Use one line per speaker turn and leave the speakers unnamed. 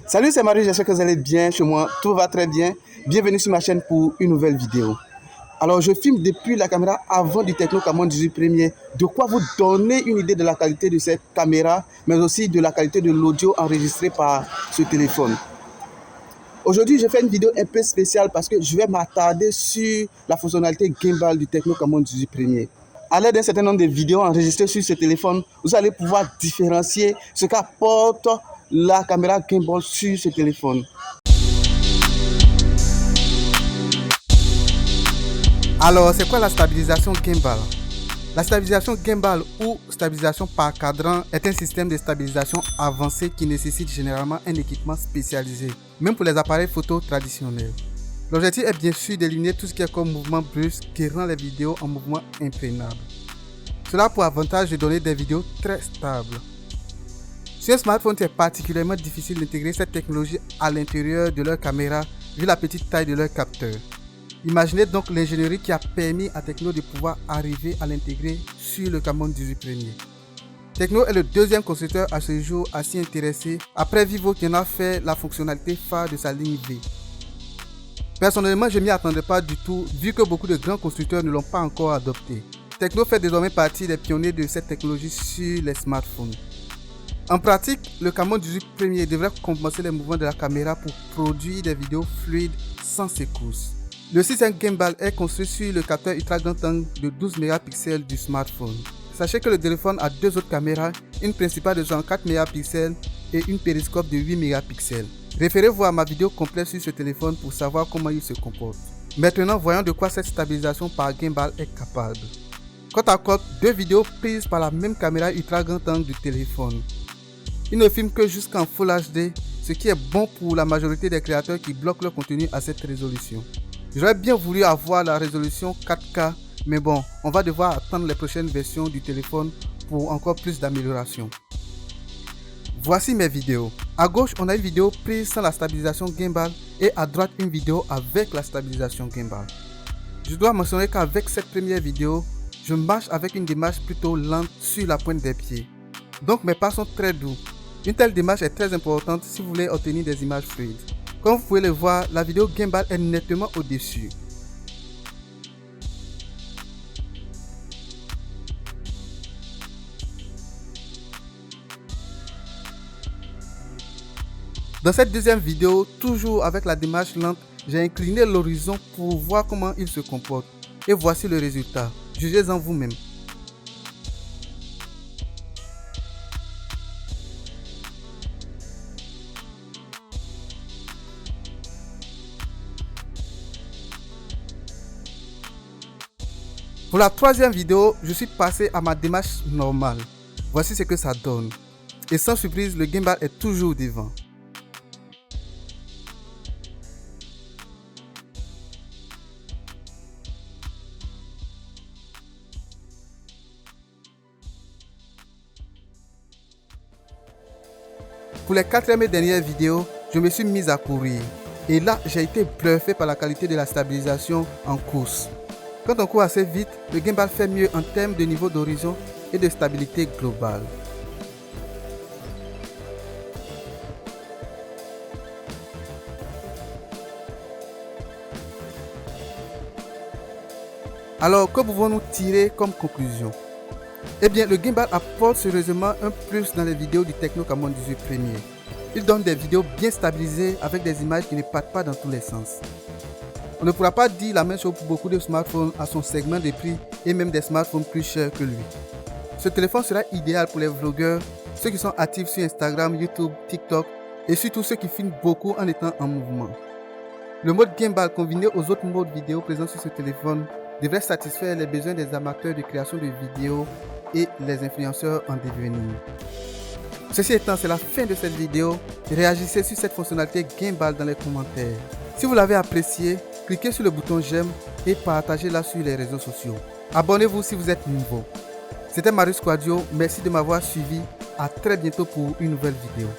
Salut, c'est Marie, j'espère que vous allez bien chez moi, tout va très bien. Bienvenue sur ma chaîne pour une nouvelle vidéo. Alors, je filme depuis la caméra avant du Tecno Camon 18 Premier, de quoi vous donner une idée de la qualité de cette caméra, mais aussi de la qualité de l'audio enregistré par ce téléphone. Aujourd'hui, je fais une vidéo un peu spéciale parce que je vais m'attarder sur la fonctionnalité gimbal du Tecno Camon 18 Premier. À l'aide d'un certain nombre de vidéos enregistrées sur ce téléphone, vous allez pouvoir différencier ce qu'apporte la caméra gimbal sur ce téléphone. Alors, c'est quoi la stabilisation gimbal? La stabilisation gimbal ou stabilisation par cadran est un système de stabilisation avancé qui nécessite généralement un équipement spécialisé, même pour les appareils photo traditionnels. L'objectif est bien sûr d'éliminer tout ce qui est comme mouvement brusque qui rend les vidéos en mouvement imprégnable. Cela a pour avantage de donner des vidéos très stables. Sur un smartphone, c'est particulièrement difficile d'intégrer cette technologie à l'intérieur de leur caméra vu la petite taille de leur capteur. Imaginez donc l'ingénierie qui a permis à Tecno de pouvoir arriver à l'intégrer sur le Camon 18 Premier. Tecno est le deuxième constructeur à ce jour à s'y intéresser après Vivo qui en a fait la fonctionnalité phare de sa ligne V. Personnellement, je ne m'y attendais pas du tout vu que beaucoup de grands constructeurs ne l'ont pas encore adopté. Tecno fait désormais partie des pionniers de cette technologie sur les smartphones. En pratique, le Camon 18 Premier devrait compenser les mouvements de la caméra pour produire des vidéos fluides sans secousses. Le système gimbal est construit sur le capteur ultra grand angle de 12 mégapixels du smartphone. Sachez que le téléphone a deux autres caméras, une principale de 64 mégapixels et une périscope de 8 mégapixels. Référez-vous à ma vidéo complète sur ce téléphone pour savoir comment il se comporte. Maintenant, voyons de quoi cette stabilisation par gimbal est capable. Côte à côte, deux vidéos prises par la même caméra ultra grand angle du téléphone. Il ne filme que jusqu'en Full HD, ce qui est bon pour la majorité des créateurs qui bloquent leur contenu à cette résolution. J'aurais bien voulu avoir la résolution 4K, mais bon, on va devoir attendre les prochaines versions du téléphone pour encore plus d'amélioration. Voici mes vidéos. À gauche, on a une vidéo prise sans la stabilisation gimbal et à droite, une vidéo avec la stabilisation gimbal. Je dois mentionner qu'avec cette première vidéo, je marche avec une démarche plutôt lente sur la pointe des pieds. Donc mes pas sont très doux. Une telle démarche est très importante si vous voulez obtenir des images fluides. Comme vous pouvez le voir, la vidéo gimbal est nettement au-dessus. Dans cette deuxième vidéo, toujours avec la démarche lente, j'ai incliné l'horizon pour voir comment il se comporte. Et voici le résultat. Jugez-en vous-même. Pour la troisième vidéo, je suis passé à ma démarche normale. Voici ce que ça donne. Et sans surprise, le gimbal est toujours devant. Pour les quatrième et dernière vidéos, je me suis mis à courir. Et là, j'ai été bluffé par la qualité de la stabilisation en course. Quand on court assez vite, le gimbal fait mieux en termes de niveau d'horizon et de stabilité globale. Alors, que pouvons-nous tirer comme conclusion? Eh bien, le gimbal apporte sérieusement un plus dans les vidéos du Tecno Camon 18 Premier. Il donne des vidéos bien stabilisées avec des images qui ne partent pas dans tous les sens. On ne pourra pas dire la même chose pour beaucoup de smartphones à son segment de prix et même des smartphones plus chers que lui. Ce téléphone sera idéal pour les vlogueurs, ceux qui sont actifs sur Instagram, YouTube, TikTok et surtout ceux qui filment beaucoup en étant en mouvement. Le mode gimbal combiné aux autres modes vidéo présents sur ce téléphone devrait satisfaire les besoins des amateurs de création de vidéos et les influenceurs en devenir. Ceci étant, c'est la fin de cette vidéo. Réagissez sur cette fonctionnalité gimbal dans les commentaires. Si vous l'avez apprécié, cliquez sur le bouton j'aime et partagez-la sur les réseaux sociaux. Abonnez-vous si vous êtes nouveau. C'était Marius Quadio, merci de m'avoir suivi. À très bientôt pour une nouvelle vidéo.